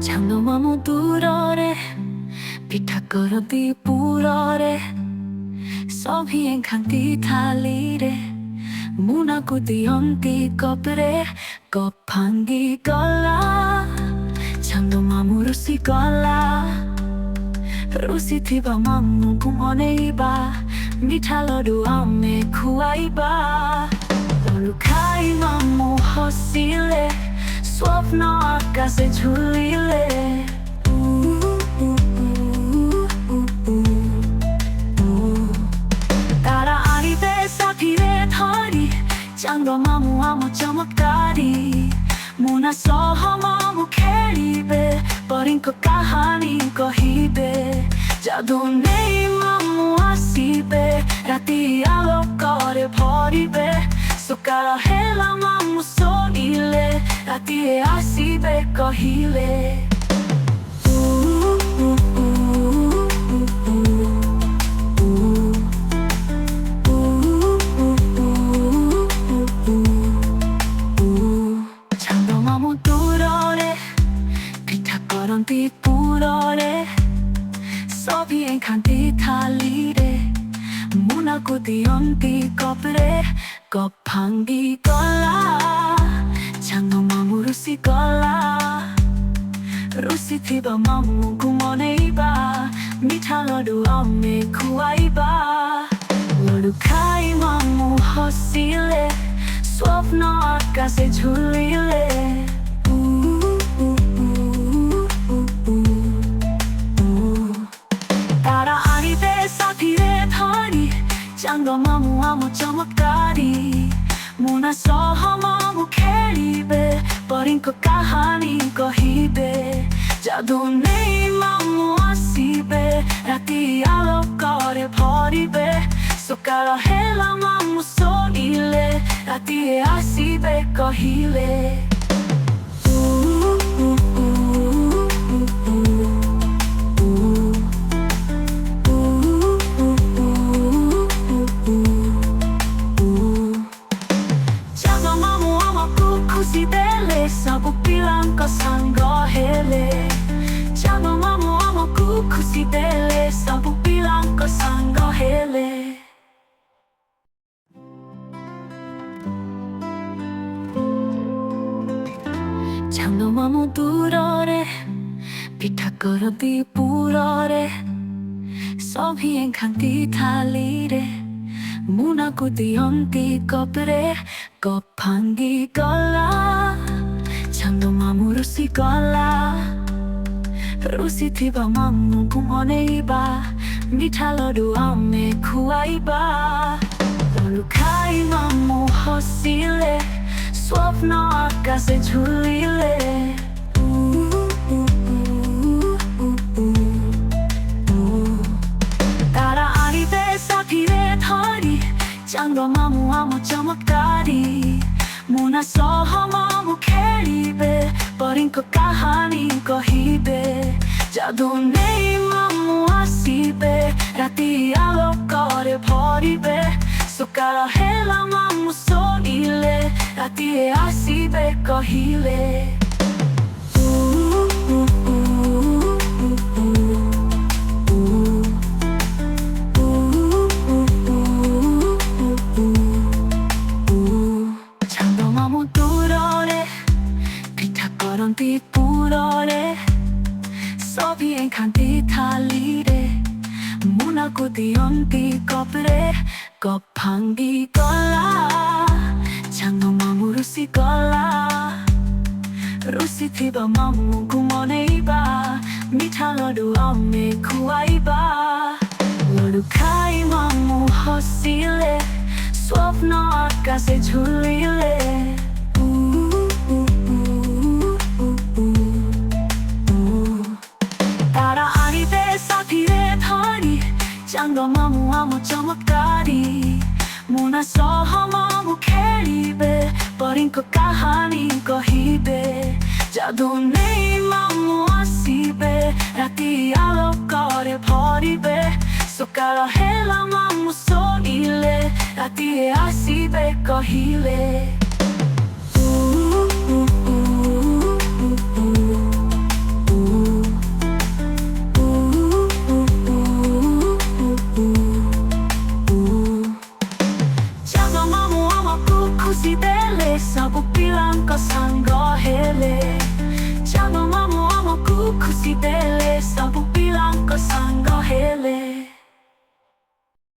장로 너무 দূରରେ পিঠাকৰতি পুৰৰে সভিয়ে খান্তি থালিৰে মুনাকু দিয়ন্তি কপৰে কপ ভাঙি গলা 장로 마무 ৰুচি গলা ৰুচি থিবা মামুকু মনেইবা মিঠা লডু আমে খুৱাইবা লডু খাই মামু হচিলে স্বপ্ন আকাশে ঝুলিলে তারা আনিবে সাথীরে ধরি 장로 마무 아무 চমৎকারী মুনা সহ মামু খেলিবে 버린 것 কাহানি কহিবে যাদু নেই মামু আসিবে রাতি আলো করে ভরিবে সকাল হেলা মামু শোনিলে রাতি আসিবে কহিলে 장로 마무 দূৰৰে পিঠাকৰতি পুৰৰে সভিয়ে খান্তি থালিৰে মুনাকু দিয়ন্তি কপৰে কপ ভাঙি গলা 장로 마무 ৰুচি গলা ৰুচি থিবা মামুকু মনেইবা মিঠা লডু আমে খুৱাইবা লডু খাই মামু হচিলে স্বপ্ন আকাশে ঝুলিলে তারা আনিবে সাথীরে ধরি 장로 마무 아무 চমৎকারী মুনা সহ মামু খেলিবে 버린 것 কাহানি কহিবে যাদু নেই মামু আসিবে রাতি আলো করে ভরিবে সকাল হেলা মামু শোনিলে রাতি আসিবে কহিলে 장로 마무 আমাকু খুশি দেলে সবু bilang kau sanggup hele 장로 마무 আমাকু খুশি দেলে সবু bilang kau sanggup hele 장로 마무 দূৰৰে পিঠাকৰতি পুৰৰে সভিয়ে খান্তি থালিৰে মুনাকু দিয়ন্তি কপৰে কপ ভাঙি গলা 장로 마무 ৰুচি গলা ৰুচি থিবা মামুকু মনেইবা মিঠা লডু আমে খুৱাইবা লডু খাই মামু হচিলে স্বপ্ন আকাশে ঝুলিলে তারা আনিবে সাথীরে ধরি 장로 마무 아무 চমৎকারী মুনা সহ মামু খেলিবে 버린 것 কাহানি কহিবে যাদু নেই মামু আসিবে রাতি আলো করে ভরিবে সকাল হেলা মামু শোনিলে রাতি আসিবে কহিলে 장로 마무 দূৰৰে পিঠাকৰতি পুৰৰে সভিয়ে খান্তি থালিৰে মুনাকু দিয়ন্তি কপৰে কপ ভাঙি গলা 장로 마무 ৰুচি গলা ৰুচি থিবা মামুকু মনেইবা মিঠা লডু আমে খুৱাইবা লডু খাই মামু হচিলে স্বপ্ন আকাশে ঝুলিলে তারা আনিবে সাথীরে ধরি 장로 마무 아무 চমৎকারী মুনা সহ মামু খেলিবে 버린 것 কাহানি কহিবে যাদু নেই মামু আসিবে রাতি আলো করে ভরিবে সকাল হেলা মামু শোনিলে রাতি আসিবে কহিলে dele, sapu bilang kau sanggah hele.